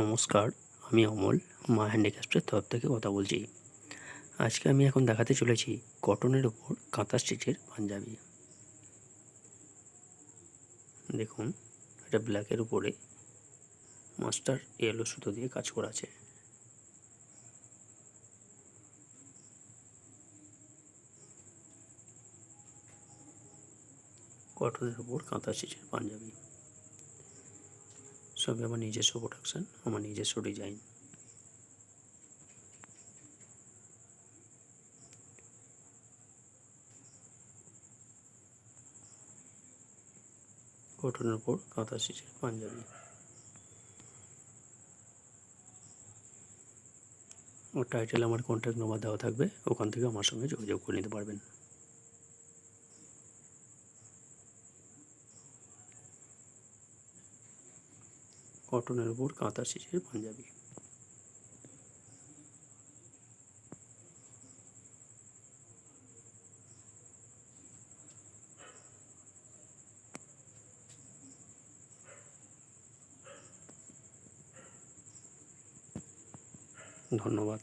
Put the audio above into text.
নমস্কার, আমি অমল মা হ্যান্ডিক্রাফটের তরফ থেকে কথা বলছি। আজকে আমি এখন দেখাতে চলেছি কটনের ওপর কাঁথা স্টিচের পাঞ্জাবি। দেখুন, এটা ব্ল্যাকের উপরে মাস্টার ইয়েলো সুতো দিয়ে কাজ করা আছে। কটনের ওপর কাঁথা স্টিচের পাঞ্জাবি, সবই আমার নিজস্ব প্রোডাকশান, আমার নিজস্ব ডিজাইন। কটনের ওপর কাঁথা স্টিচের পাঞ্জাবি। ওর টাইটেল আমার কন্ট্যাক্ট নাম্বার দেওয়া থাকবে, ওখান থেকে আমার সঙ্গে যোগাযোগ করে নিতে পারবেন। কটনের ওপর কাঁথা স্টিচের পাঞ্জাবি। ধন্যবাদ।